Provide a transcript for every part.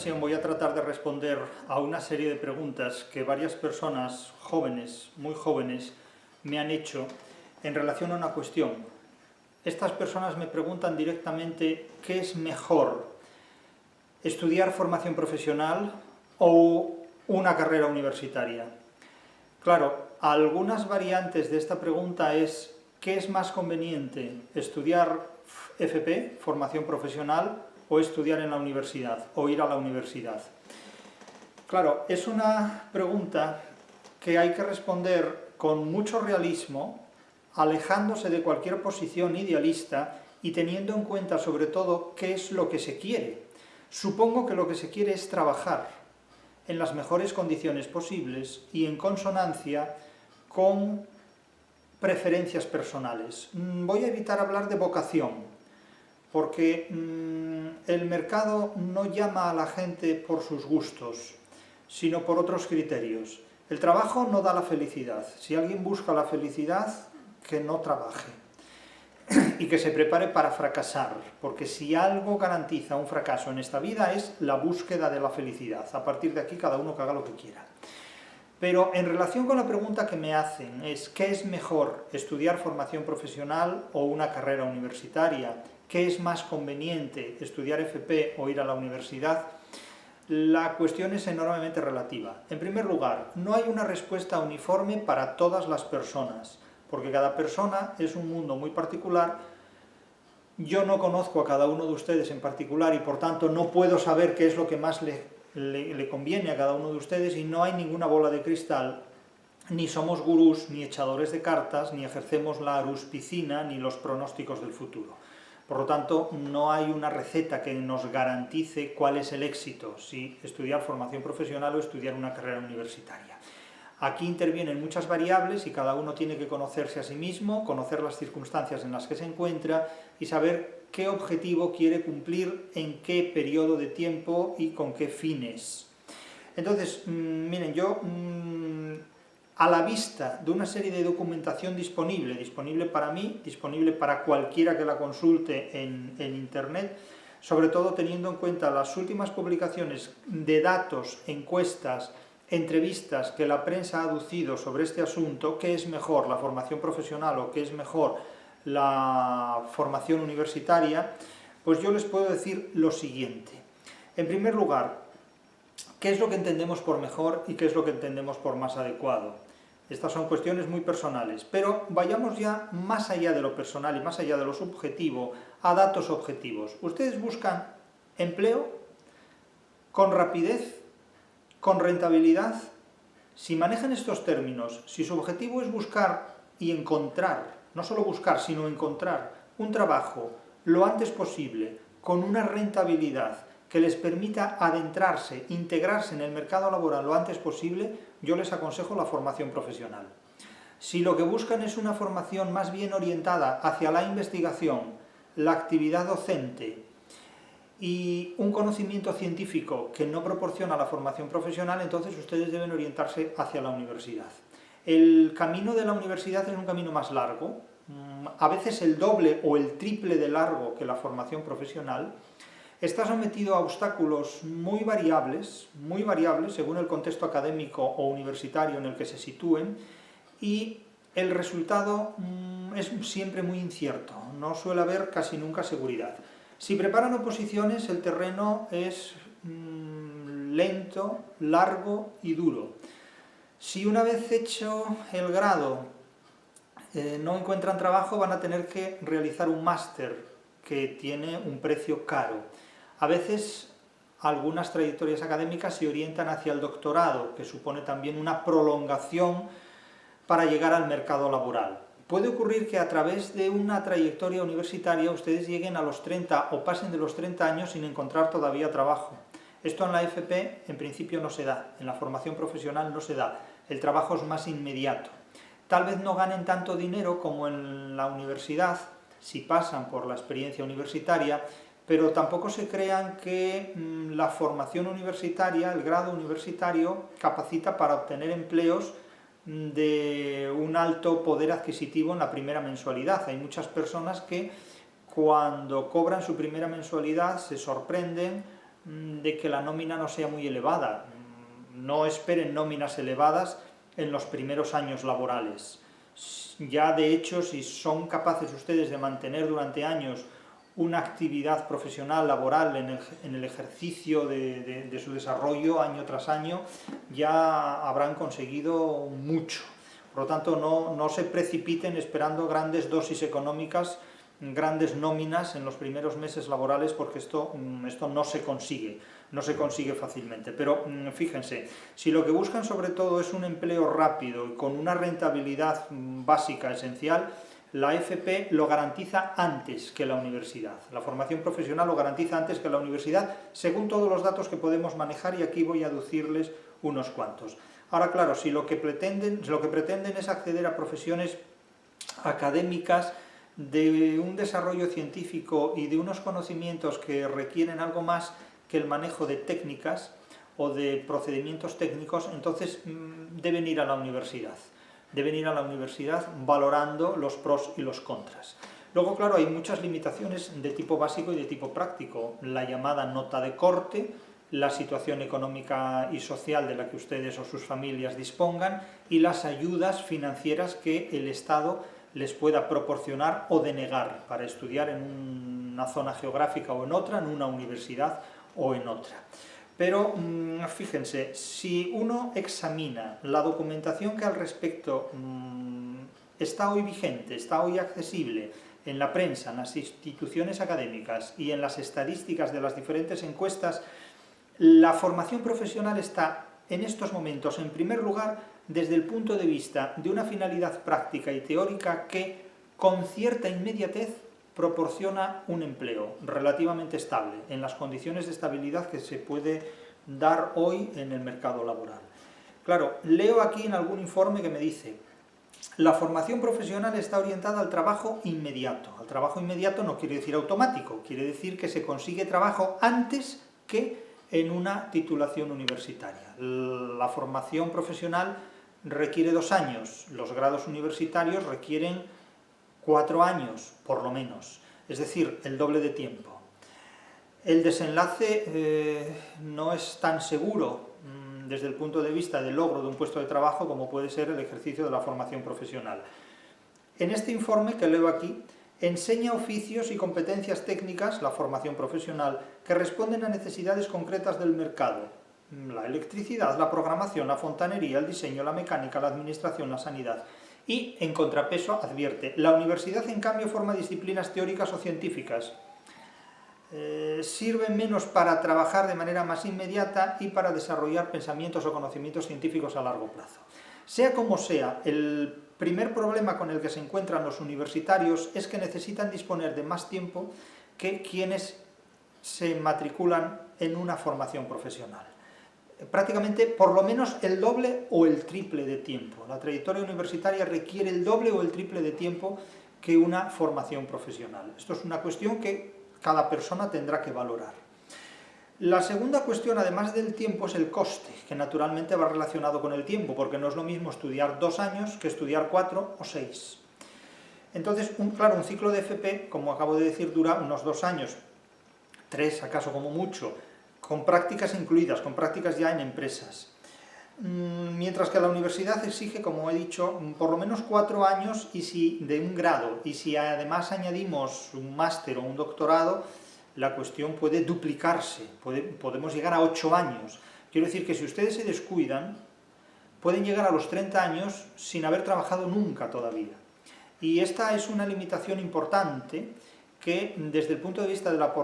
sesión voy a tratar de responder a una serie de preguntas que varias personas jóvenes, muy jóvenes, me han hecho en relación a una cuestión. Estas personas me preguntan directamente qué es mejor, estudiar formación profesional o una carrera universitaria. Claro, algunas variantes de esta pregunta es ¿qué es más conveniente, estudiar FP, formación profesional, o estudiar en la universidad, o ir a la universidad? Claro, es una pregunta que hay que responder con mucho realismo, alejándose de cualquier posición idealista y teniendo en cuenta sobre todo qué es lo que se quiere. Supongo que lo que se quiere es trabajar en las mejores condiciones posibles y en consonancia con preferencias personales. Voy a evitar hablar de vocación, porque el mercado no llama a la gente por sus gustos, sino por otros criterios. El trabajo no da la felicidad. Si alguien busca la felicidad, que no trabaje y que se prepare para fracasar, porque si algo garantiza un fracaso en esta vida es la búsqueda de la felicidad. A partir de aquí cada uno que haga lo que quiera. Pero en relación con la pregunta que me hacen es ¿qué es mejor, estudiar formación profesional o una carrera universitaria? ¿Qué es más conveniente, estudiar FP o ir a la universidad? La cuestión es enormemente relativa. En primer lugar, no hay una respuesta uniforme para todas las personas, porque cada persona es un mundo muy particular. Yo no conozco a cada uno de ustedes en particular y por tanto no puedo saber qué es lo que más le conviene a cada uno de ustedes, y no hay ninguna bola de cristal, ni somos gurús, ni echadores de cartas, ni ejercemos la aruspicina, ni los pronósticos del futuro. Por lo tanto, no hay una receta que nos garantice cuál es el éxito, si estudiar formación profesional o estudiar una carrera universitaria. Aquí intervienen muchas variables y cada uno tiene que conocerse a sí mismo, conocer las circunstancias en las que se encuentra y saber qué objetivo quiere cumplir, en qué periodo de tiempo y con qué fines. Entonces, miren, yo a la vista de una serie de documentación disponible para mí, disponible para cualquiera que la consulte en internet, sobre todo teniendo en cuenta las últimas publicaciones de datos, encuestas, entrevistas que la prensa ha aducido sobre este asunto, qué es mejor, la formación profesional o qué es mejor, la formación universitaria, pues yo les puedo decir lo siguiente. En primer lugar, ¿qué es lo que entendemos por mejor y qué es lo que entendemos por más adecuado? Estas son cuestiones muy personales, pero vayamos ya más allá de lo personal y más allá de lo subjetivo, a datos objetivos. Ustedes buscan empleo con rapidez, con rentabilidad. Si manejan estos términos, si su objetivo es buscar y encontrar, no solo buscar, sino encontrar un trabajo lo antes posible, con una rentabilidad que les permita adentrarse, integrarse en el mercado laboral lo antes posible, yo les aconsejo la formación profesional. Si lo que buscan es una formación más bien orientada hacia la investigación, la actividad docente y un conocimiento científico que no proporciona la formación profesional, entonces ustedes deben orientarse hacia la universidad. El camino de la universidad es un camino más largo, a veces el doble o el triple de largo que la formación profesional. Está sometido a obstáculos muy variables según el contexto académico o universitario en el que se sitúen, y el resultado es siempre muy incierto, no suele haber casi nunca seguridad. Si preparan oposiciones, el terreno es lento, largo y duro. Si una vez hecho el grado no encuentran trabajo, van a tener que realizar un máster que tiene un precio caro. A veces algunas trayectorias académicas se orientan hacia el doctorado, que supone también una prolongación para llegar al mercado laboral. Puede ocurrir que a través de una trayectoria universitaria ustedes lleguen a los 30 o pasen de los 30 años sin encontrar todavía trabajo. Esto en la FP en principio no se da, en la formación profesional no se da, el trabajo es más inmediato. Tal vez no ganen tanto dinero como en la universidad, si pasan por la experiencia universitaria, pero tampoco se crean que la formación universitaria, el grado universitario, capacita para obtener empleos de un alto poder adquisitivo en la primera mensualidad. Hay muchas personas que cuando cobran su primera mensualidad se sorprenden, de que la nómina no sea muy elevada. No esperen nóminas elevadas en los primeros años laborales. Ya de hecho, si son capaces ustedes de mantener durante años una actividad profesional, laboral, en el ejercicio de su desarrollo año tras año, ya habrán conseguido mucho. Por lo tanto, no se precipiten esperando grandes dosis económicas, grandes nóminas en los primeros meses laborales, porque esto no se consigue fácilmente. Pero fíjense, si lo que buscan sobre todo es un empleo rápido y con una rentabilidad básica, esencial, la FP lo garantiza antes que la universidad. La formación profesional lo garantiza antes que la universidad, según todos los datos que podemos manejar, y aquí voy a aducirles unos cuantos. Ahora, claro, si lo que pretenden es acceder a profesiones académicas de un desarrollo científico y de unos conocimientos que requieren algo más que el manejo de técnicas o de procedimientos técnicos, entonces deben ir a la universidad. Deben ir a la universidad valorando los pros y los contras. Luego, claro, hay muchas limitaciones de tipo básico y de tipo práctico. La llamada nota de corte, la situación económica y social de la que ustedes o sus familias dispongan, y las ayudas financieras que el Estado les pueda proporcionar o denegar para estudiar en una zona geográfica o en otra, en una universidad o en otra. Pero fíjense, si uno examina la documentación que al respecto está hoy vigente, está hoy accesible en la prensa, en las instituciones académicas y en las estadísticas de las diferentes encuestas, la formación profesional está en estos momentos, en primer lugar, desde el punto de vista de una finalidad práctica y teórica que, con cierta inmediatez, proporciona un empleo relativamente estable, en las condiciones de estabilidad que se puede dar hoy en el mercado laboral. Claro, leo aquí en algún informe que me dice: la formación profesional está orientada al trabajo inmediato. Al trabajo inmediato no quiere decir automático, quiere decir que se consigue trabajo antes que en una titulación universitaria. La formación profesional requiere 2 años, los grados universitarios requieren 4 años, por lo menos, es decir, el doble de tiempo. El desenlace no es tan seguro desde el punto de vista del logro de un puesto de trabajo como puede ser el ejercicio de la formación profesional. En este informe que leo aquí, enseña oficios y competencias técnicas, la formación profesional, que responden a necesidades concretas del mercado. La electricidad, la programación, la fontanería, el diseño, la mecánica, la administración, la sanidad. Y, en contrapeso, advierte: la universidad, en cambio, forma disciplinas teóricas o científicas. Sirven menos para trabajar de manera más inmediata y para desarrollar pensamientos o conocimientos científicos a largo plazo. Sea como sea, el primer problema con el que se encuentran los universitarios es que necesitan disponer de más tiempo que quienes se matriculan en una formación profesional. Prácticamente por lo menos el doble o el triple de tiempo. La trayectoria universitaria requiere el doble o el triple de tiempo que una formación profesional. Esto es una cuestión que cada persona tendrá que valorar. La segunda cuestión, además del tiempo, es el coste, que naturalmente va relacionado con el tiempo, porque no es lo mismo estudiar 2 años que estudiar 4 o 6. Entonces, claro, un ciclo de FP, como acabo de decir, dura unos 2 años, 3 acaso como mucho, con prácticas incluidas, con prácticas ya en empresas. Mientras que la universidad exige, como he dicho, por lo menos 4 años de un grado, y si además añadimos un máster o un doctorado, la cuestión puede duplicarse, podemos llegar a 8 años. Quiero decir que si ustedes se descuidan, pueden llegar a los 30 años sin haber trabajado nunca todavía. Y esta es una limitación importante que, desde el punto de vista de la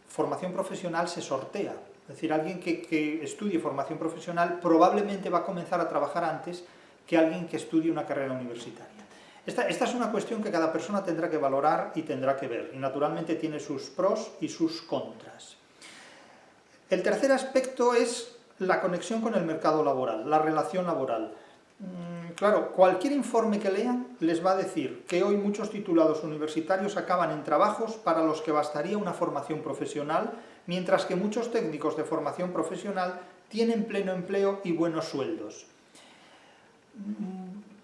formación profesional, se sortea. Es decir, alguien que estudie formación profesional probablemente va a comenzar a trabajar antes que alguien que estudie una carrera universitaria. Esta es una cuestión que cada persona tendrá que valorar y tendrá que ver, y naturalmente tiene sus pros y sus contras. El tercer aspecto es la conexión con el mercado laboral, la relación laboral. Claro, cualquier informe que lean les va a decir que hoy muchos titulados universitarios acaban en trabajos para los que bastaría una formación profesional, mientras que muchos técnicos de formación profesional tienen pleno empleo y buenos sueldos.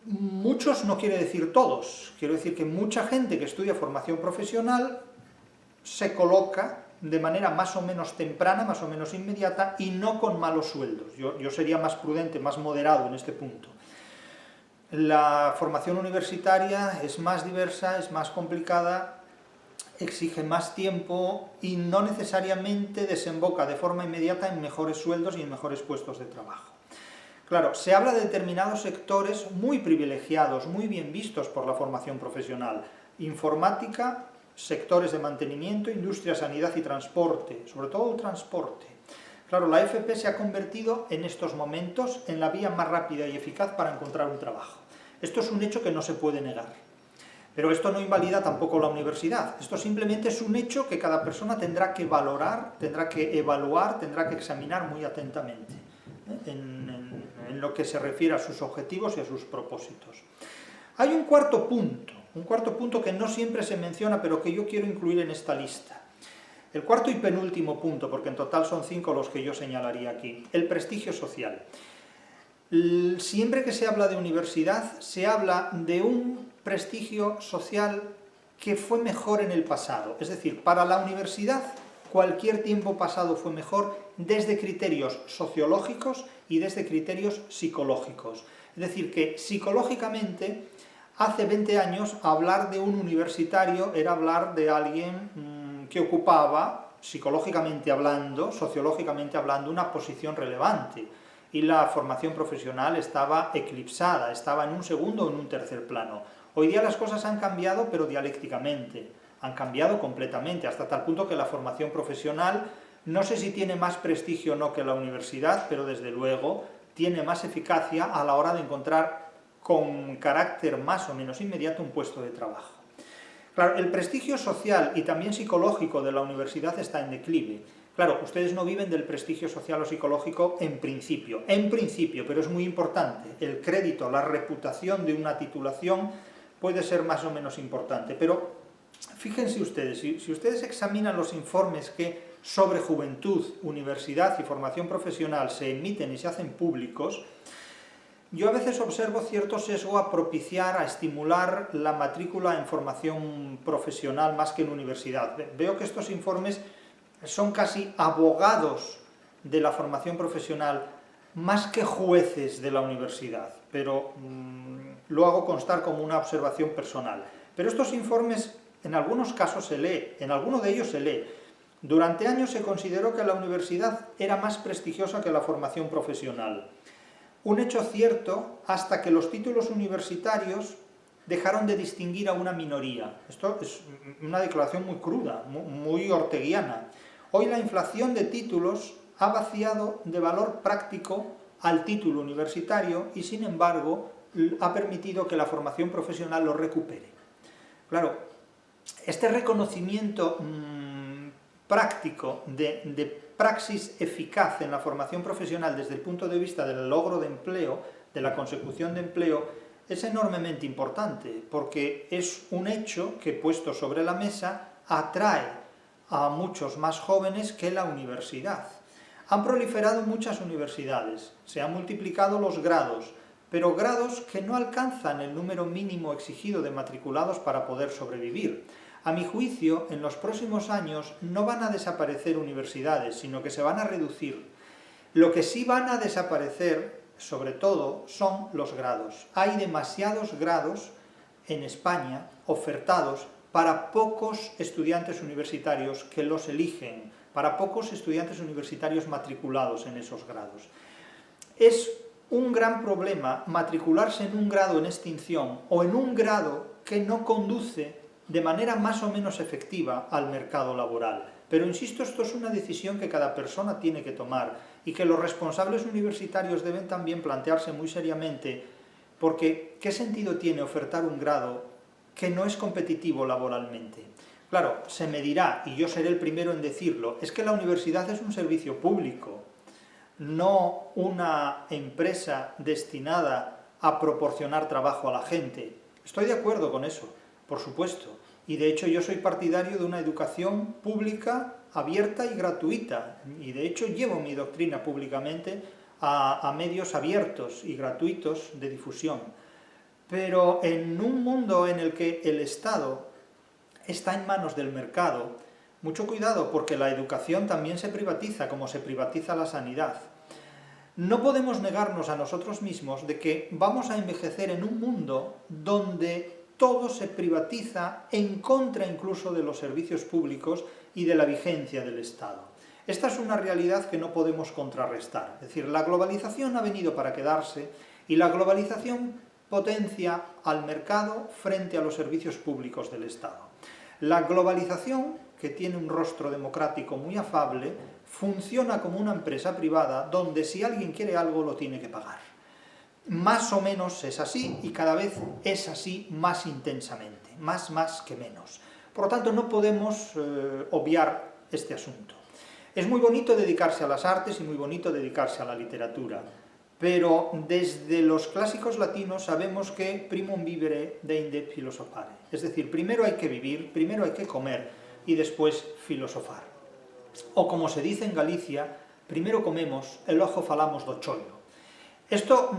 Muchos no quiere decir todos, quiero decir que mucha gente que estudia formación profesional se coloca de manera más o menos temprana, más o menos inmediata, y no con malos sueldos. Yo sería más prudente, más moderado en este punto. La formación universitaria es más diversa, es más complicada, exige más tiempo y no necesariamente desemboca de forma inmediata en mejores sueldos y en mejores puestos de trabajo. Claro, se habla de determinados sectores muy privilegiados, muy bien vistos por la formación profesional. Informática, sectores de mantenimiento, industria, sanidad y transporte, sobre todo el transporte. Claro, la FP se ha convertido en estos momentos en la vía más rápida y eficaz para encontrar un trabajo. Esto es un hecho que no se puede negar. Pero esto no invalida tampoco la universidad. Esto simplemente es un hecho que cada persona tendrá que valorar, tendrá que evaluar, tendrá que examinar muy atentamente, en lo que se refiere a sus objetivos y a sus propósitos. Hay un cuarto punto que no siempre se menciona, pero que yo quiero incluir en esta lista. El cuarto y penúltimo punto, porque en total son 5 los que yo señalaría aquí, el prestigio social. Siempre que se habla de universidad, se habla de un prestigio social que fue mejor en el pasado. Es decir, para la universidad cualquier tiempo pasado fue mejor desde criterios sociológicos y desde criterios psicológicos. Es decir, que psicológicamente, hace 20 años, hablar de un universitario era hablar de alguien que ocupaba, psicológicamente hablando, sociológicamente hablando, una posición relevante. Y la formación profesional estaba eclipsada, estaba en un segundo o en un tercer plano. Hoy día las cosas han cambiado, pero dialécticamente. Han cambiado completamente, hasta tal punto que la formación profesional, no sé si tiene más prestigio o no que la universidad, pero desde luego tiene más eficacia a la hora de encontrar con carácter más o menos inmediato un puesto de trabajo. Claro, el prestigio social y también psicológico de la universidad está en declive. Claro, ustedes no viven del prestigio social o psicológico en principio, pero es muy importante. El crédito, la reputación de una titulación puede ser más o menos importante, pero fíjense ustedes, si ustedes examinan los informes que sobre juventud, universidad y formación profesional se emiten y se hacen públicos, yo a veces observo cierto sesgo a propiciar, a estimular la matrícula en formación profesional más que en universidad. Veo que estos informes son casi abogados de la formación profesional más que jueces de la universidad, pero lo hago constar como una observación personal. Pero estos informes en algunos casos se lee, en alguno de ellos se lee. Durante años se consideró que la universidad era más prestigiosa que la formación profesional. Un hecho cierto hasta que los títulos universitarios dejaron de distinguir a una minoría. Esto es una declaración muy cruda, muy orteguiana. Hoy la inflación de títulos ha vaciado de valor práctico al título universitario y, sin embargo, ha permitido que la formación profesional lo recupere. Claro, este reconocimiento práctico de praxis eficaz en la formación profesional desde el punto de vista del logro de empleo, de la consecución de empleo, es enormemente importante, porque es un hecho que, puesto sobre la mesa, atrae a muchos más jóvenes que la universidad. Han proliferado muchas universidades, se han multiplicado los grados, pero grados que no alcanzan el número mínimo exigido de matriculados para poder sobrevivir. A mi juicio, en los próximos años no van a desaparecer universidades, sino que se van a reducir. Lo que sí van a desaparecer, sobre todo, son los grados. Hay demasiados grados en España ofertados para pocos estudiantes universitarios que los eligen, para pocos estudiantes universitarios matriculados en esos grados. Es un gran problema matricularse en un grado en extinción o en un grado que no conduce de manera más o menos efectiva al mercado laboral. Pero insisto, esto es una decisión que cada persona tiene que tomar y que los responsables universitarios deben también plantearse muy seriamente, porque ¿qué sentido tiene ofertar un grado que no es competitivo laboralmente? Claro, se me dirá, y yo seré el primero en decirlo, es que la universidad es un servicio público, no una empresa destinada a proporcionar trabajo a la gente. Estoy de acuerdo con eso, por supuesto, y de hecho yo soy partidario de una educación pública, abierta y gratuita, y de hecho llevo mi doctrina públicamente a medios abiertos y gratuitos de difusión. Pero en un mundo en el que el Estado está en manos del mercado, Mucho cuidado, porque la educación también se privatiza, como se privatiza la sanidad. No podemos negarnos a nosotros mismos de que vamos a envejecer en un mundo donde todo se privatiza en contra incluso de los servicios públicos y de la vigencia del Estado. Esta es una realidad que no podemos contrarrestar. Es decir, la globalización ha venido para quedarse y la globalización potencia al mercado frente a los servicios públicos del Estado. La globalización, que tiene un rostro democrático muy afable, funciona como una empresa privada donde si alguien quiere algo lo tiene que pagar. Más o menos es así y cada vez es así más intensamente, más que menos. Por lo tanto, no podemos obviar este asunto. Es muy bonito dedicarse a las artes y muy bonito dedicarse a la literatura, pero desde los clásicos latinos sabemos que primum vivere deinde philosophare. Es decir, primero hay que vivir, primero hay que comer y después filosofar. O como se dice en Galicia, primero comemos e logo falamos do chollo. Esto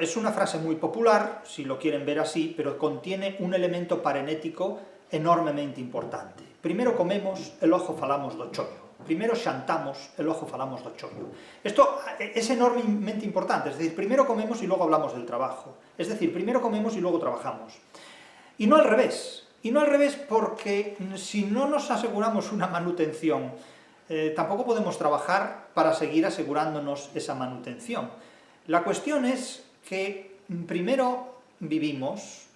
es una frase muy popular, si lo quieren ver así, pero contiene un elemento parenético enormemente importante. Primero comemos e logo falamos do chollo. Primero xantamos e logo falamos do chollo. Esto es enormemente importante, es decir, primero comemos y luego hablamos del trabajo. Es decir, primero comemos y luego trabajamos. Y no al revés. Y no al revés porque si no nos aseguramos una manutención, tampoco podemos trabajar para seguir asegurándonos esa manutención. La cuestión es que primero vivimos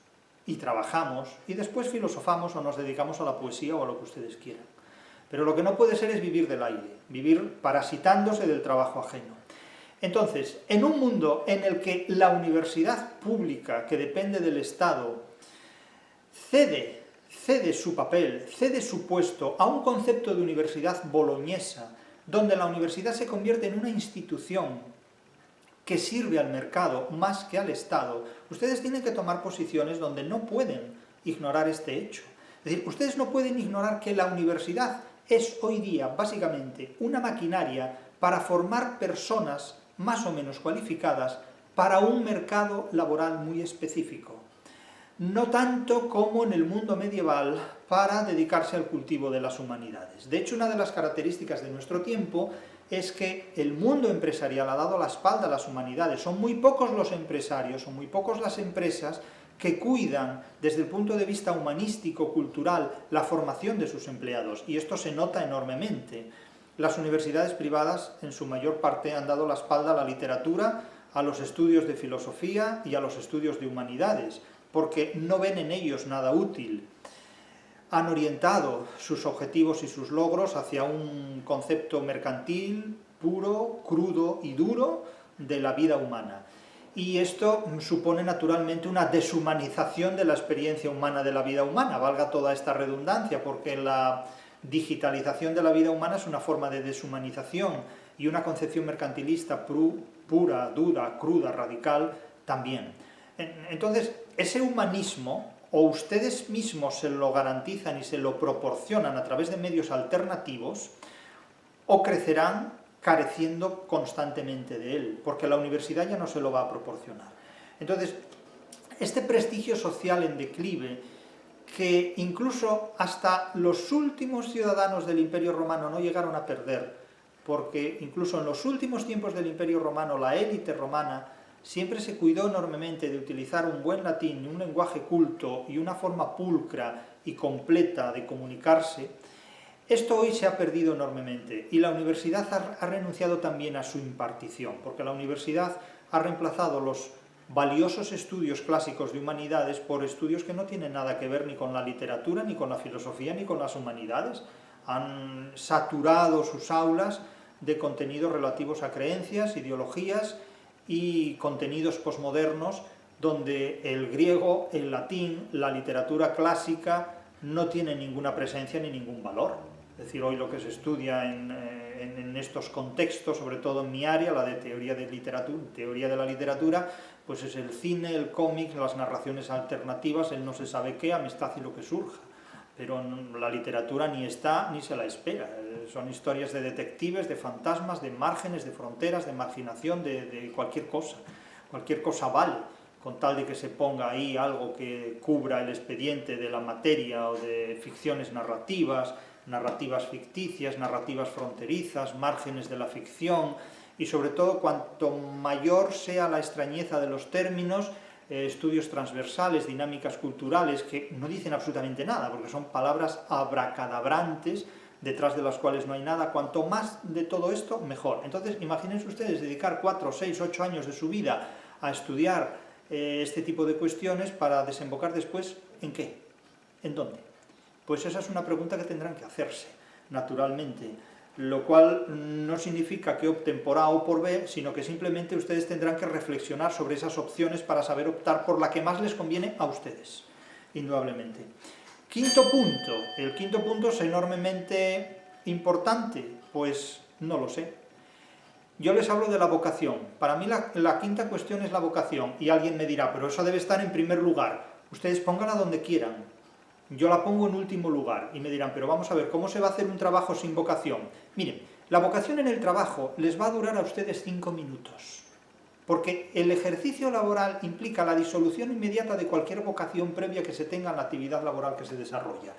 y trabajamos y después filosofamos o nos dedicamos a la poesía o a lo que ustedes quieran. Pero lo que no puede ser es vivir del aire, vivir parasitándose del trabajo ajeno. Entonces, en un mundo en el que la universidad pública, que depende del Estado, cede su papel, cede su puesto a un concepto de universidad boloñesa, donde la universidad se convierte en una institución que sirve al mercado más que al Estado, ustedes tienen que tomar posiciones donde no pueden ignorar este hecho. Es decir, ustedes no pueden ignorar que la universidad es hoy día básicamente una maquinaria para formar personas más o menos cualificadas para un mercado laboral muy específico. No tanto como en el mundo medieval para dedicarse al cultivo de las humanidades. De hecho, una de las características de nuestro tiempo es que el mundo empresarial ha dado la espalda a las humanidades. Son muy pocos los empresarios, son muy pocos las empresas que cuidan desde el punto de vista humanístico, cultural, la formación de sus empleados, y esto se nota enormemente. Las universidades privadas, en su mayor parte, han dado la espalda a la literatura, a los estudios de filosofía y a los estudios de humanidades, porque no ven en ellos nada útil. Han orientado sus objetivos y sus logros hacia un concepto mercantil, puro, crudo y duro de la vida humana. Y esto supone naturalmente una deshumanización de la experiencia humana de la vida humana, valga toda esta redundancia, porque la digitalización de la vida humana es una forma de deshumanización y una concepción mercantilista pura, dura, cruda, radical, también. Entonces, ese humanismo, o ustedes mismos se lo garantizan y se lo proporcionan a través de medios alternativos, o crecerán careciendo constantemente de él, porque la universidad ya no se lo va a proporcionar. Entonces, este prestigio social en declive, que incluso hasta los últimos ciudadanos del Imperio Romano no llegaron a perder, porque incluso en los últimos tiempos del Imperio Romano la élite romana siempre se cuidó enormemente de utilizar un buen latín, un lenguaje culto y una forma pulcra y completa de comunicarse. Esto hoy se ha perdido enormemente y la universidad ha renunciado también a su impartición, porque la universidad ha reemplazado los valiosos estudios clásicos de humanidades por estudios que no tienen nada que ver ni con la literatura, ni con la filosofía, ni con las humanidades. Han saturado sus aulas de contenidos relativos a creencias, ideologías y contenidos posmodernos donde el griego, el latín, la literatura clásica no tienen ninguna presencia ni ningún valor. Es decir, hoy lo que se estudia en estos contextos, sobre todo en mi área, la de teoría de la literatura, pues es el cine, el cómic, las narraciones alternativas, el no se sabe qué, amistad y lo que surja. Pero la literatura ni está ni se la espera. Son historias de detectives, de fantasmas, de márgenes, de fronteras, de marginación, de cualquier cosa. Cualquier cosa vale, con tal de que se ponga ahí algo que cubra el expediente de la materia o de ficciones narrativas, narrativas ficticias, narrativas fronterizas, márgenes de la ficción, y sobre todo cuanto mayor sea la extrañeza de los términos, estudios transversales, dinámicas culturales, que no dicen absolutamente nada, porque son palabras abracadabrantes, detrás de las cuales no hay nada. Cuanto más de todo esto, mejor. Entonces, imagínense ustedes dedicar 4, 6, 8 años de su vida a estudiar este tipo de cuestiones para desembocar después, ¿en qué? ¿En dónde? Pues esa es una pregunta que tendrán que hacerse, naturalmente, lo cual no significa que opten por A o por B, sino que simplemente ustedes tendrán que reflexionar sobre esas opciones para saber optar por la que más les conviene a ustedes, indudablemente. Quinto punto. El quinto punto es enormemente importante, pues no lo sé. Yo les hablo de la vocación. Para mí la quinta cuestión es la vocación, y alguien me dirá, pero eso debe estar en primer lugar. Ustedes pónganla donde quieran. Yo la pongo en último lugar, y me dirán, pero vamos a ver, ¿cómo se va a hacer un trabajo sin vocación? Miren, la vocación en el trabajo les va a durar a ustedes 5 minutos. Porque el ejercicio laboral implica la disolución inmediata de cualquier vocación previa que se tenga en la actividad laboral que se desarrolla.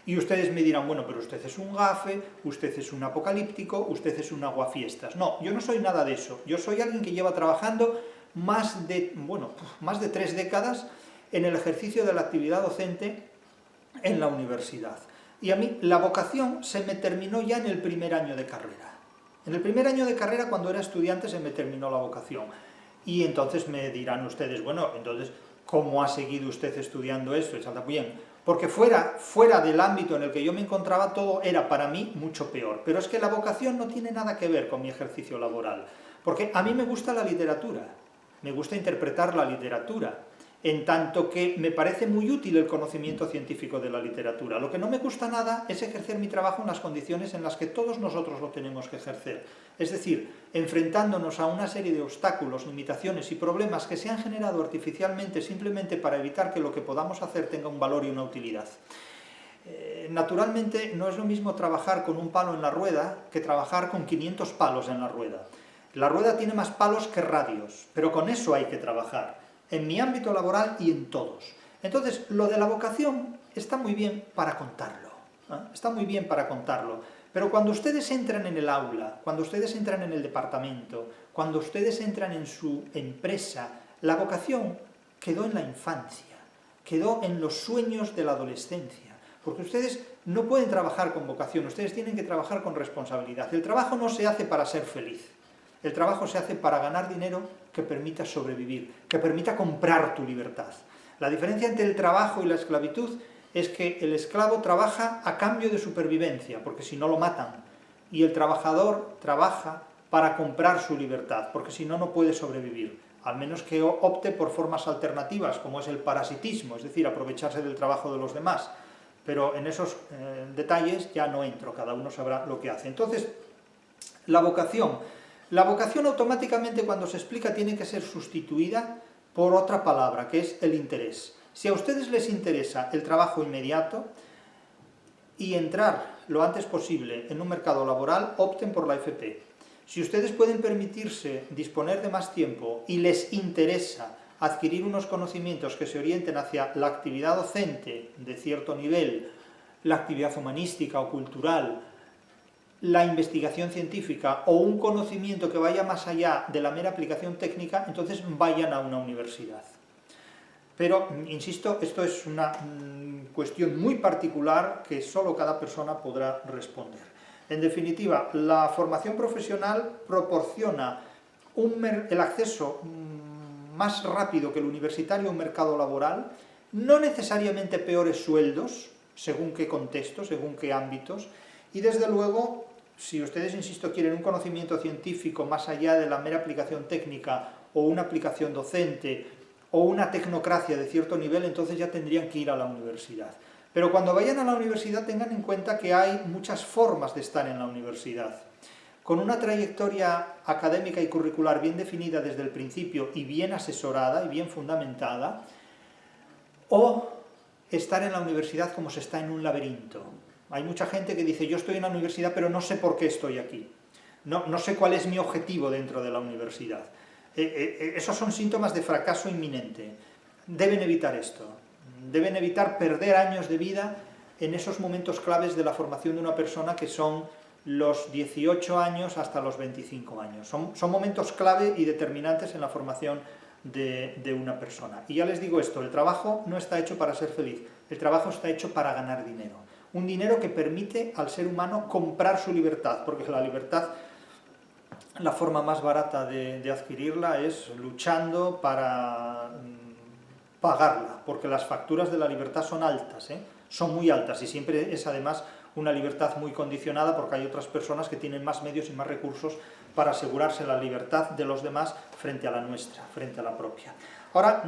Y ustedes me dirán, bueno, pero usted es un gafe, usted es un apocalíptico, usted es un aguafiestas. No, yo no soy nada de eso. Yo soy alguien que lleva trabajando más de 3 décadas en el ejercicio de la actividad docente en la universidad. Y a mí la vocación se me terminó ya en el primer año de carrera. En el primer año de carrera, cuando era estudiante, se me terminó la vocación. Y entonces me dirán ustedes, bueno, entonces, ¿cómo ha seguido usted estudiando esto? Bien, porque fuera del ámbito en el que yo me encontraba, todo era para mí mucho peor. Pero es que la vocación no tiene nada que ver con mi ejercicio laboral, porque a mí me gusta la literatura, me gusta interpretar la literatura, en tanto que me parece muy útil el conocimiento científico de la literatura. Lo que no me gusta nada es ejercer mi trabajo en las condiciones en las que todos nosotros lo tenemos que ejercer. Es decir, enfrentándonos a una serie de obstáculos, limitaciones y problemas que se han generado artificialmente simplemente para evitar que lo que podamos hacer tenga un valor y una utilidad. Naturalmente, no es lo mismo trabajar con un palo en la rueda que trabajar con 500 palos en la rueda. La rueda tiene más palos que radios, pero con eso hay que trabajar, en mi ámbito laboral y en todos. Entonces, lo de la vocación está muy bien para contarlo, está muy bien para contarlo, pero cuando ustedes entran en el aula, cuando ustedes entran en el departamento, cuando ustedes entran en su empresa, la vocación quedó en la infancia, quedó en los sueños de la adolescencia, porque ustedes no pueden trabajar con vocación, ustedes tienen que trabajar con responsabilidad. El trabajo no se hace para ser feliz. El trabajo se hace para ganar dinero que permita sobrevivir, que permita comprar tu libertad. La diferencia entre el trabajo y la esclavitud es que el esclavo trabaja a cambio de supervivencia, porque si no lo matan, y el trabajador trabaja para comprar su libertad, porque si no, no puede sobrevivir, al menos que opte por formas alternativas, como es el parasitismo, es decir, aprovecharse del trabajo de los demás. Pero en esos detalles ya no entro, cada uno sabrá lo que hace. Entonces, la vocación automáticamente, cuando se explica, tiene que ser sustituida por otra palabra, que es el interés. Si a ustedes les interesa el trabajo inmediato y entrar lo antes posible en un mercado laboral, opten por la FP. Si ustedes pueden permitirse disponer de más tiempo y les interesa adquirir unos conocimientos que se orienten hacia la actividad docente de cierto nivel, la actividad humanística o cultural, la investigación científica o un conocimiento que vaya más allá de la mera aplicación técnica, entonces vayan a una universidad. Pero, insisto, esto es una cuestión muy particular que solo cada persona podrá responder. En definitiva, la formación profesional proporciona el acceso más rápido que el universitario a un mercado laboral, no necesariamente peores sueldos, según qué contexto, según qué ámbitos, y desde luego, si ustedes, insisto, quieren un conocimiento científico más allá de la mera aplicación técnica o una aplicación docente o una tecnocracia de cierto nivel, entonces ya tendrían que ir a la universidad. Pero cuando vayan a la universidad tengan en cuenta que hay muchas formas de estar en la universidad. Con una trayectoria académica y curricular bien definida desde el principio y bien asesorada y bien fundamentada, o estar en la universidad como se está en un laberinto. Hay mucha gente que dice, yo estoy en la universidad pero no sé por qué estoy aquí, no sé cuál es mi objetivo dentro de la universidad. Esos son síntomas de fracaso inminente. Deben evitar esto, deben evitar perder años de vida en esos momentos claves de la formación de una persona, que son los 18 años hasta los 25 años. Son momentos clave y determinantes en la formación de una persona. Y ya les digo esto, el trabajo no está hecho para ser feliz, el trabajo está hecho para ganar dinero. Un dinero que permite al ser humano comprar su libertad, porque la libertad, la forma más barata de adquirirla es luchando para pagarla, porque las facturas de la libertad son altas, son muy altas, y siempre es además una libertad muy condicionada, porque hay otras personas que tienen más medios y más recursos para asegurarse la libertad de los demás frente a la nuestra, frente a la propia. Ahora,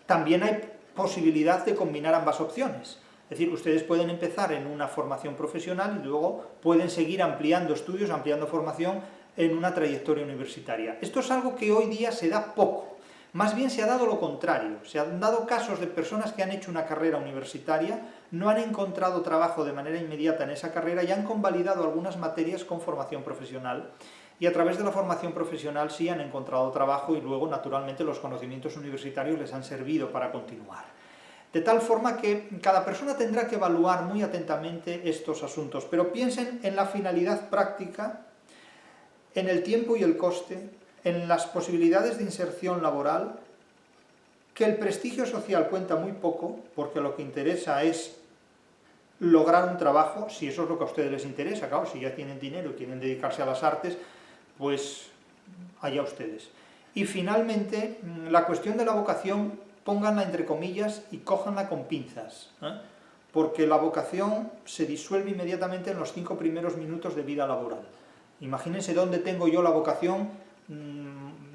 también hay posibilidad de combinar ambas opciones. Es decir, ustedes pueden empezar en una formación profesional y luego pueden seguir ampliando estudios, ampliando formación en una trayectoria universitaria. Esto es algo que hoy día se da poco. Más bien se ha dado lo contrario. Se han dado casos de personas que han hecho una carrera universitaria, no han encontrado trabajo de manera inmediata en esa carrera y han convalidado algunas materias con formación profesional. Y a través de la formación profesional sí han encontrado trabajo y luego, naturalmente, los conocimientos universitarios les han servido para continuar. De tal forma que cada persona tendrá que evaluar muy atentamente estos asuntos, pero piensen en la finalidad práctica, en el tiempo y el coste, en las posibilidades de inserción laboral, que el prestigio social cuenta muy poco, porque lo que interesa es lograr un trabajo, si eso es lo que a ustedes les interesa, claro, si ya tienen dinero y quieren dedicarse a las artes, pues allá ustedes. Y finalmente, la cuestión de la vocación, pónganla entre comillas y cójanla con pinzas, porque la vocación se disuelve inmediatamente en los 5 primeros minutos de vida laboral. Imagínense dónde tengo yo la vocación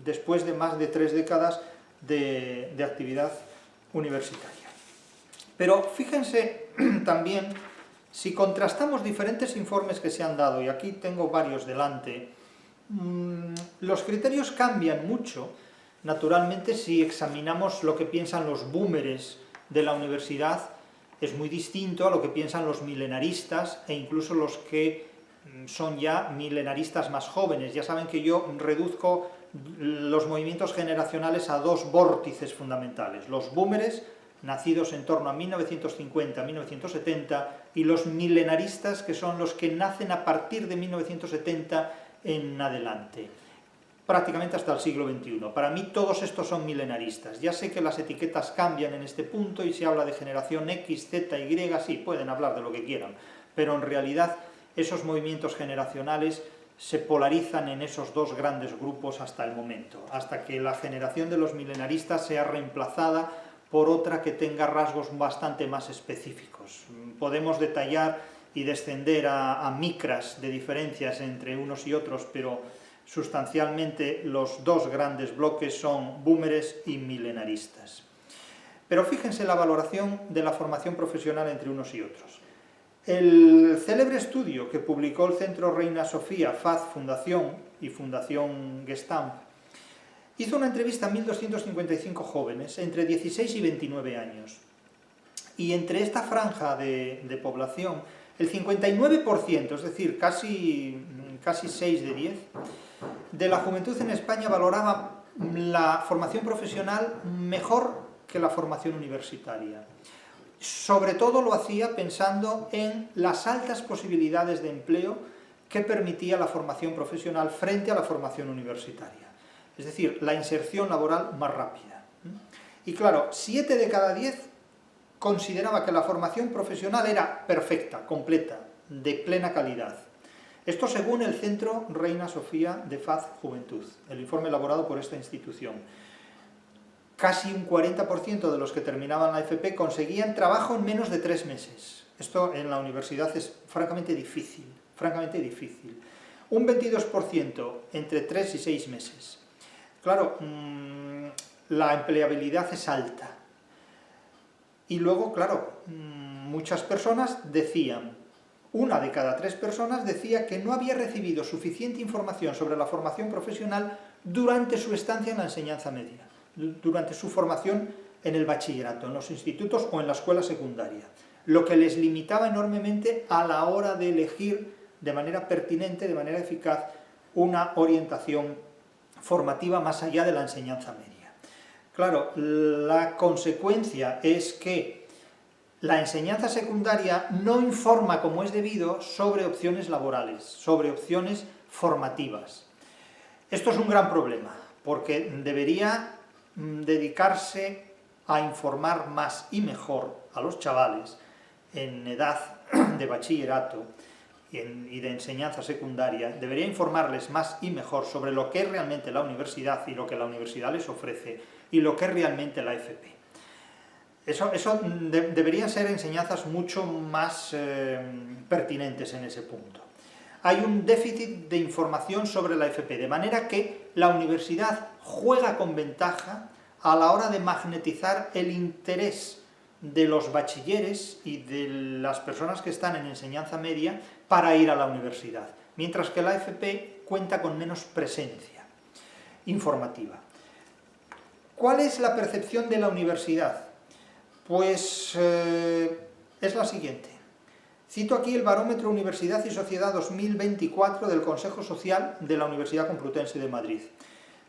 después de más de 3 décadas de actividad universitaria. Pero fíjense también, si contrastamos diferentes informes que se han dado, y aquí tengo varios delante, los criterios cambian mucho, naturalmente, si examinamos lo que piensan los boomeres de la universidad, es muy distinto a lo que piensan los milenaristas e incluso los que son ya milenaristas más jóvenes. Ya saben que yo reduzco los movimientos generacionales a 2 vórtices fundamentales: los boomeres, nacidos en torno a 1950-1970, y los milenaristas, que son los que nacen a partir de 1970 en adelante, prácticamente hasta el siglo XXI. Para mí todos estos son milenaristas. Ya sé que las etiquetas cambian en este punto y se habla de generación X, Z, Y, sí, pueden hablar de lo que quieran, pero en realidad esos movimientos generacionales se polarizan en esos 2 grandes grupos hasta el momento, hasta que la generación de los milenaristas sea reemplazada por otra que tenga rasgos bastante más específicos. Podemos detallar y descender a micras de diferencias entre unos y otros, pero sustancialmente los 2 grandes bloques son boomeres y milenaristas. Pero fíjense la valoración de la formación profesional entre unos y otros. El célebre estudio que publicó el Centro Reina Sofía, FAZ Fundación y Fundación Gestamp, hizo una entrevista a 1.255 jóvenes entre 16 y 29 años. Y entre esta franja de población, el 59%, es decir, casi 6 de 10, de la juventud en España valoraba la formación profesional mejor que la formación universitaria. Sobre todo lo hacía pensando en las altas posibilidades de empleo que permitía la formación profesional frente a la formación universitaria. Es decir, la inserción laboral más rápida. Y claro, 7 de cada 10 consideraba que la formación profesional era perfecta, completa, de plena calidad. Esto según el Centro Reina Sofía de FAZ Juventud, el informe elaborado por esta institución. Casi un 40% de los que terminaban la FP conseguían trabajo en menos de 3 meses. Esto en la universidad es francamente difícil, Un 22% entre 3 y 6 meses. Claro, la empleabilidad es alta. Y luego, claro, muchas personas decían, 1 de cada 3 personas decía que no había recibido suficiente información sobre la formación profesional durante su estancia en la enseñanza media, durante su formación en el bachillerato, en los institutos o en la escuela secundaria, lo que les limitaba enormemente a la hora de elegir de manera pertinente, de manera eficaz, una orientación formativa más allá de la enseñanza media. Claro, la consecuencia es que la enseñanza secundaria no informa como es debido sobre opciones laborales, sobre opciones formativas. Esto es un gran problema, porque debería dedicarse a informar más y mejor a los chavales en edad de bachillerato y de enseñanza secundaria, debería informarles más y mejor sobre lo que es realmente la universidad y lo que la universidad les ofrece y lo que es realmente la FP. Eso deberían ser enseñanzas mucho más pertinentes en ese punto. Hay un déficit de información sobre la FP, de manera que la universidad juega con ventaja a la hora de magnetizar el interés de los bachilleres y de las personas que están en enseñanza media para ir a la universidad, mientras que la FP cuenta con menos presencia informativa. ¿Cuál es la percepción de la universidad? Pues es la siguiente. Cito aquí el Barómetro Universidad y Sociedad 2024 del Consejo Social de la Universidad Complutense de Madrid,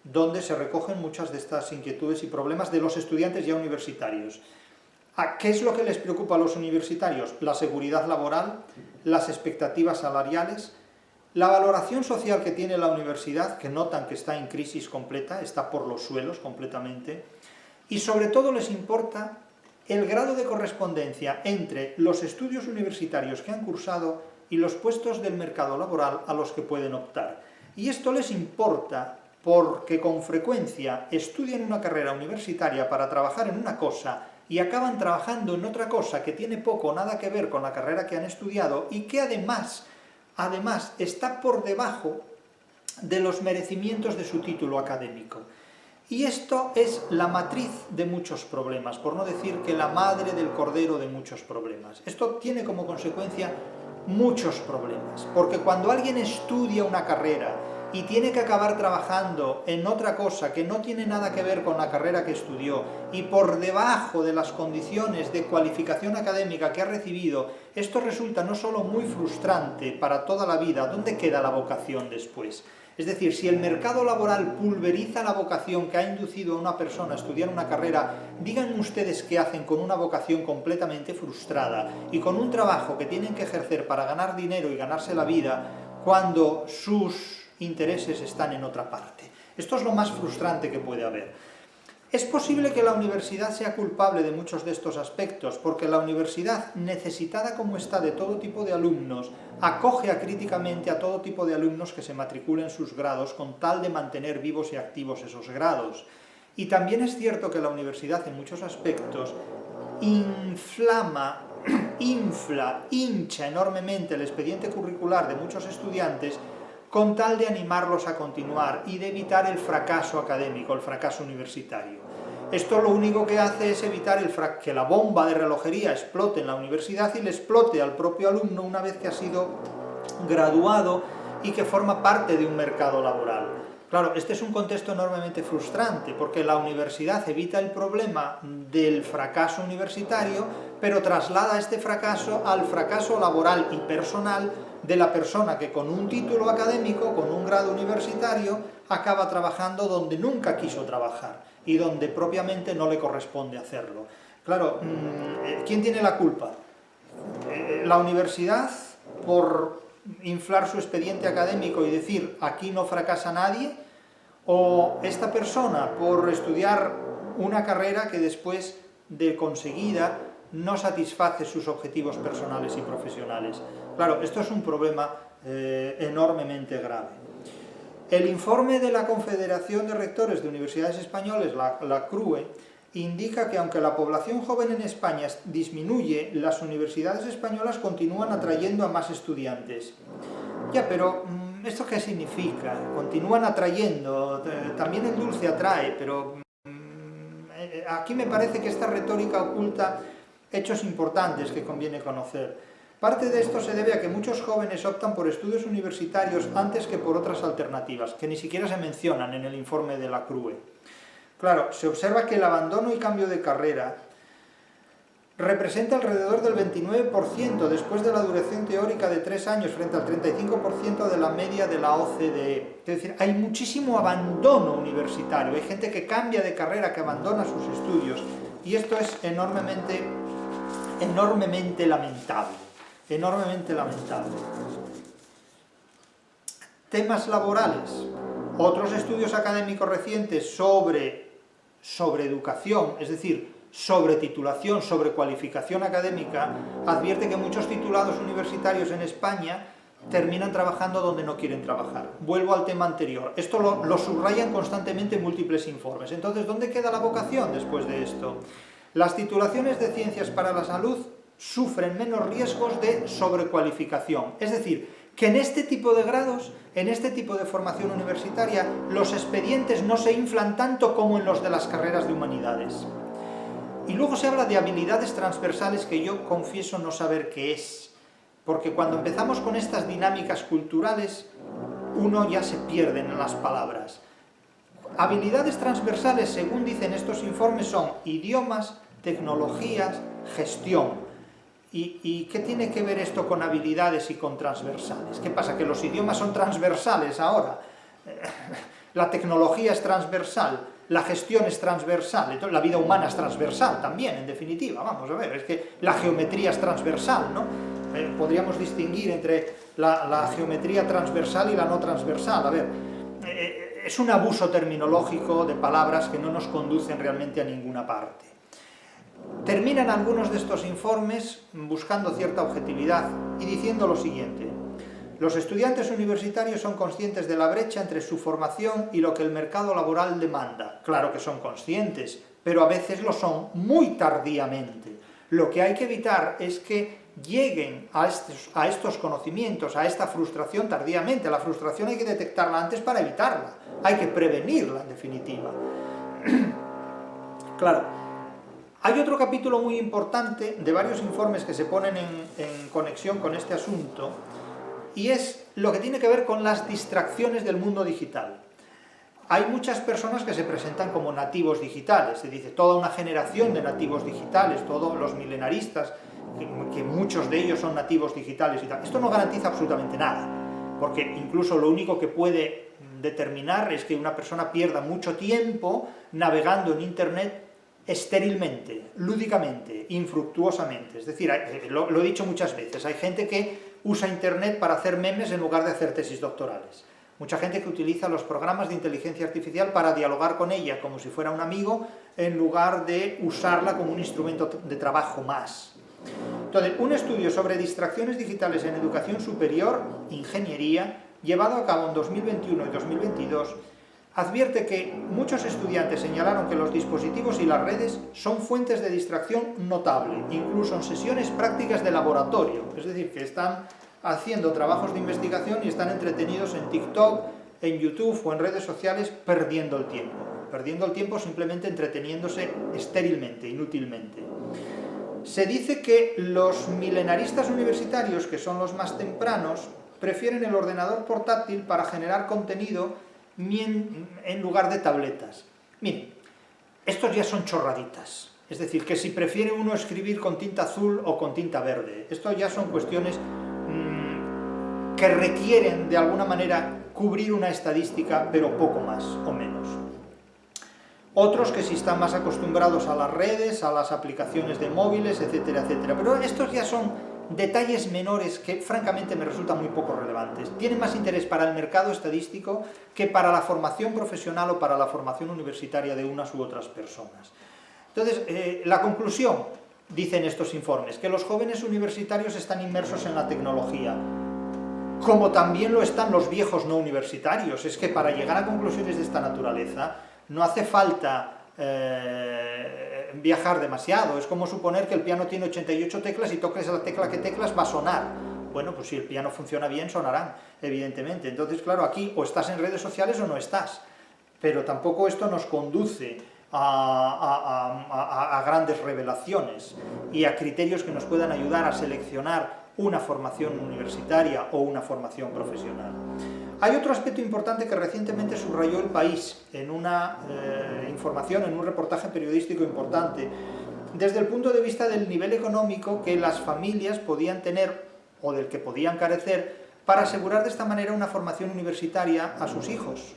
donde se recogen muchas de estas inquietudes y problemas de los estudiantes ya universitarios. ¿Qué es lo que les preocupa a los universitarios? La seguridad laboral, las expectativas salariales, la valoración social que tiene la universidad, que notan que está en crisis completa, está por los suelos completamente, y sobre todo les importa el grado de correspondencia entre los estudios universitarios que han cursado y los puestos del mercado laboral a los que pueden optar. Y esto les importa porque con frecuencia estudian una carrera universitaria para trabajar en una cosa y acaban trabajando en otra cosa que tiene poco o nada que ver con la carrera que han estudiado y que además está por debajo de los merecimientos de su título académico. Y esto es la matriz de muchos problemas, por no decir que la madre del cordero de muchos problemas. Esto tiene como consecuencia muchos problemas, porque cuando alguien estudia una carrera y tiene que acabar trabajando en otra cosa que no tiene nada que ver con la carrera que estudió y por debajo de las condiciones de cualificación académica que ha recibido, esto resulta no solo muy frustrante para toda la vida, ¿dónde queda la vocación después? Es decir, si el mercado laboral pulveriza la vocación que ha inducido a una persona a estudiar una carrera, digan ustedes qué hacen con una vocación completamente frustrada y con un trabajo que tienen que ejercer para ganar dinero y ganarse la vida cuando sus intereses están en otra parte. Esto es lo más frustrante que puede haber. Es posible que la universidad sea culpable de muchos de estos aspectos, porque la universidad, necesitada como está de todo tipo de alumnos, acoge acríticamente a todo tipo de alumnos que se matriculen sus grados con tal de mantener vivos y activos esos grados. Y también es cierto que la universidad en muchos aspectos hincha enormemente el expediente curricular de muchos estudiantes con tal de animarlos a continuar y de evitar el fracaso académico, el fracaso universitario. Esto lo único que hace es evitar que la bomba de relojería explote en la universidad y le explote al propio alumno una vez que ha sido graduado y que forma parte de un mercado laboral. Claro, este es un contexto enormemente frustrante, porque la universidad evita el problema del fracaso universitario, pero traslada este fracaso al fracaso laboral y personal de la persona que con un título académico, con un grado universitario, acaba trabajando donde nunca quiso trabajar y donde propiamente no le corresponde hacerlo. Claro, ¿quién tiene la culpa? ¿La universidad por inflar su expediente académico y decir aquí no fracasa nadie? ¿O esta persona por estudiar una carrera que después de conseguida no satisface sus objetivos personales y profesionales? Claro, esto es un problema enormemente grave. El informe de la Confederación de Rectores de Universidades Españoles, la CRUE, indica que aunque la población joven en España disminuye, las universidades españolas continúan atrayendo a más estudiantes. Ya, pero ¿esto qué significa? Continúan atrayendo, también el dulce atrae, pero aquí me parece que esta retórica oculta hechos importantes que conviene conocer. Parte de esto se debe a que muchos jóvenes optan por estudios universitarios antes que por otras alternativas, que ni siquiera se mencionan en el informe de la CRUE. Claro, se observa que el abandono y cambio de carrera representa alrededor del 29% después de la duración teórica de 3 años frente al 35% de la media de la OCDE. Es decir, hay muchísimo abandono universitario, hay gente que cambia de carrera, que abandona sus estudios, y esto es enormemente enormemente lamentable, enormemente lamentable. Temas laborales. Otros estudios académicos recientes sobre educación, es decir, sobre titulación, sobre cualificación académica, advierte que muchos titulados universitarios en España terminan trabajando donde no quieren trabajar. Vuelvo al tema anterior. Esto lo subrayan constantemente múltiples informes. Entonces, ¿dónde queda la vocación después de esto? Las titulaciones de ciencias para la salud sufren menos riesgos de sobrecualificación. Es decir, que en este tipo de grados, en este tipo de formación universitaria, los expedientes no se inflan tanto como en los de las carreras de humanidades. Y luego se habla de habilidades transversales que yo confieso no saber qué es, porque cuando empezamos con estas dinámicas culturales, uno ya se pierde en las palabras. Habilidades transversales, según dicen estos informes, son idiomas, tecnologías, gestión. ¿Y qué tiene que ver esto con habilidades y con transversales? ¿Qué pasa? ¿Que los idiomas son transversales ahora? La tecnología es transversal, la gestión es transversal, entonces la vida humana es transversal también, en definitiva. Vamos a ver, es que la geometría es transversal, ¿no? Podríamos distinguir entre la geometría transversal y la no transversal. A ver, es un abuso terminológico de palabras que no nos conducen realmente a ninguna parte. Terminan algunos de estos informes buscando cierta objetividad y diciendo lo siguiente: los estudiantes universitarios son conscientes de la brecha entre su formación y lo que el mercado laboral demanda. Claro que son conscientes, pero a veces lo son muy tardíamente. Lo que hay que evitar es que lleguen a estos conocimientos, a esta frustración tardíamente. La frustración hay que detectarla antes para evitarla, hay que prevenirla en definitiva. Claro. Hay otro capítulo muy importante de varios informes que se ponen en conexión con este asunto, y es lo que tiene que ver con las distracciones del mundo digital. Hay muchas personas que se presentan como nativos digitales, se dice toda una generación de nativos digitales, todos los milenaristas, que muchos de ellos son nativos digitales y tal. Esto no garantiza absolutamente nada, porque incluso lo único que puede determinar es que una persona pierda mucho tiempo navegando en Internet estérilmente, lúdicamente, infructuosamente. Es decir, lo he dicho muchas veces, hay gente que usa Internet para hacer memes en lugar de hacer tesis doctorales. Mucha gente que utiliza los programas de inteligencia artificial para dialogar con ella como si fuera un amigo, en lugar de usarla como un instrumento de trabajo más. Entonces, un estudio sobre distracciones digitales en educación superior, ingeniería, llevado a cabo en 2021 y 2022, advierte que muchos estudiantes señalaron que los dispositivos y las redes son fuentes de distracción notable, incluso en sesiones prácticas de laboratorio, es decir, que están haciendo trabajos de investigación y están entretenidos en TikTok, en YouTube o en redes sociales perdiendo el tiempo simplemente entreteniéndose estérilmente, inútilmente. Se dice que los milenaristas universitarios, que son los más tempranos, prefieren el ordenador portátil para generar contenido en lugar de tabletas. Miren, estos ya son chorraditas. Es decir, que si prefiere uno escribir con tinta azul o con tinta verde. Esto ya son cuestiones que requieren, de alguna manera, cubrir una estadística, pero poco más o menos. Otros que sí están más acostumbrados a las redes, a las aplicaciones de móviles, etcétera, etcétera. Pero estos ya son detalles menores que francamente me resultan muy poco relevantes. Tienen más interés para el mercado estadístico que para la formación profesional o para la formación universitaria de unas u otras personas. Entonces, la conclusión, dicen estos informes, que los jóvenes universitarios están inmersos en la tecnología, como también lo están los viejos no universitarios. Es que para llegar a conclusiones de esta naturaleza no hace falta viajar demasiado. Es como suponer que el piano tiene 88 teclas y toques la tecla que teclas va a sonar. Bueno, pues si el piano funciona bien, sonarán, evidentemente. Entonces, claro, aquí o estás en redes sociales o no estás. Pero tampoco esto nos conduce a grandes revelaciones y a criterios que nos puedan ayudar a seleccionar una formación universitaria o una formación profesional. Hay otro aspecto importante que recientemente subrayó El País en una información, en un reportaje periodístico importante, desde el punto de vista del nivel económico que las familias podían tener o del que podían carecer para asegurar de esta manera una formación universitaria a sus hijos,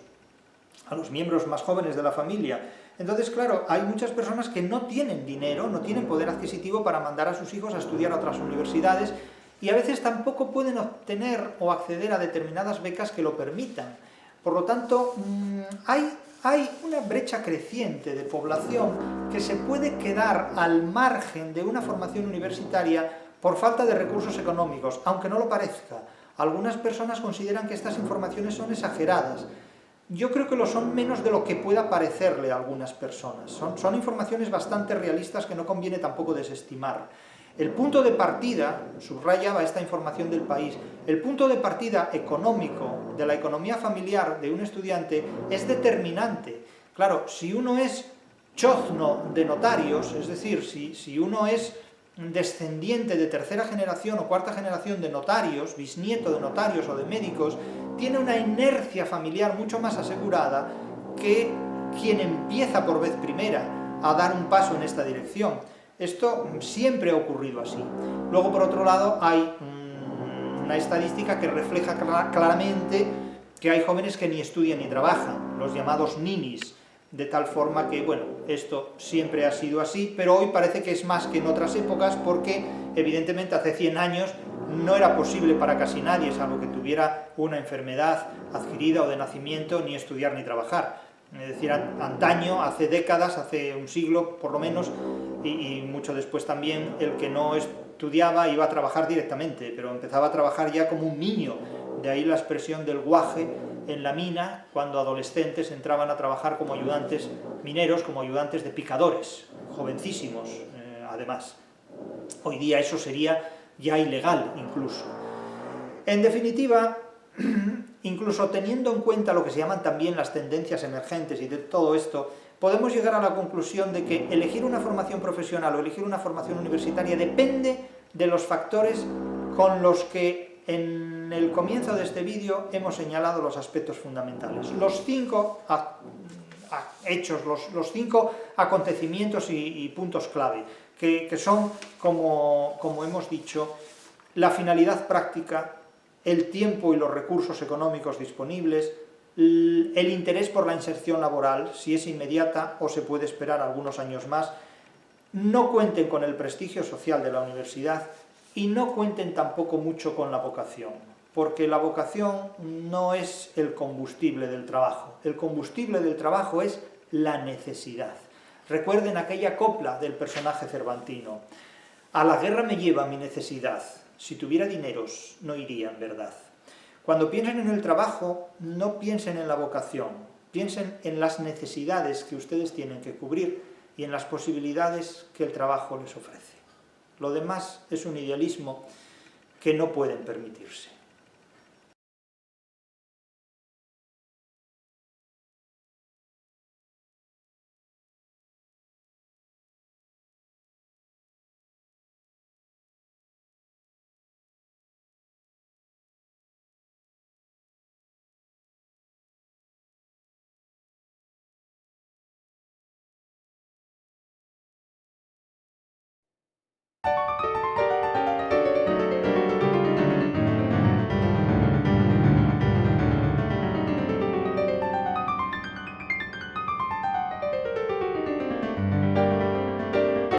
a los miembros más jóvenes de la familia. Entonces, claro, hay muchas personas que no tienen dinero, no tienen poder adquisitivo para mandar a sus hijos a estudiar a otras universidades, y a veces tampoco pueden obtener o acceder a determinadas becas que lo permitan. Por lo tanto, hay una brecha creciente de población que se puede quedar al margen de una formación universitaria por falta de recursos económicos, aunque no lo parezca. Algunas personas consideran que estas informaciones son exageradas. Yo creo que lo son menos de lo que pueda parecerle a algunas personas. Son informaciones bastante realistas que no conviene tampoco desestimar. El punto de partida, subrayaba esta información del País, el punto de partida económico de la economía familiar de un estudiante es determinante. Claro, si uno es chozno de notarios, es decir, si uno es descendiente de tercera generación o cuarta generación de notarios, bisnieto de notarios o de médicos, tiene una inercia familiar mucho más asegurada que quien empieza por vez primera a dar un paso en esta dirección. Esto siempre ha ocurrido así. Luego, por otro lado, hay una estadística que refleja claramente que hay jóvenes que ni estudian ni trabajan, los llamados ninis, de tal forma que, bueno, esto siempre ha sido así, pero hoy parece que es más que en otras épocas porque, evidentemente, hace 100 años no era posible para casi nadie, salvo que tuviera una enfermedad adquirida o de nacimiento, ni estudiar ni trabajar. Es decir, antaño, hace décadas, hace un siglo por lo menos, y mucho después también, el que no estudiaba iba a trabajar directamente, pero empezaba a trabajar ya como un niño. De ahí la expresión del guaje en la mina, cuando adolescentes entraban a trabajar como ayudantes mineros, como ayudantes de picadores, jovencísimos además. Hoy día eso sería ya ilegal incluso. En definitiva, incluso teniendo en cuenta lo que se llaman también las tendencias emergentes y de todo esto, podemos llegar a la conclusión de que elegir una formación profesional o elegir una formación universitaria depende de los factores con los que en el comienzo de este vídeo hemos señalado los aspectos fundamentales. Los 5 hechos, los 5 acontecimientos y puntos clave, que son, como hemos dicho, la finalidad práctica, el tiempo y los recursos económicos disponibles, el interés por la inserción laboral, si es inmediata o se puede esperar algunos años más, no cuenten con el prestigio social de la universidad y no cuenten tampoco mucho con la vocación, porque la vocación no es el combustible del trabajo. El combustible del trabajo es la necesidad. Recuerden aquella copla del personaje cervantino: a la guerra me lleva mi necesidad, si tuviera dineros no iría en verdad. Cuando piensen en el trabajo, no piensen en la vocación, piensen en las necesidades que ustedes tienen que cubrir y en las posibilidades que el trabajo les ofrece. Lo demás es un idealismo que no pueden permitirse.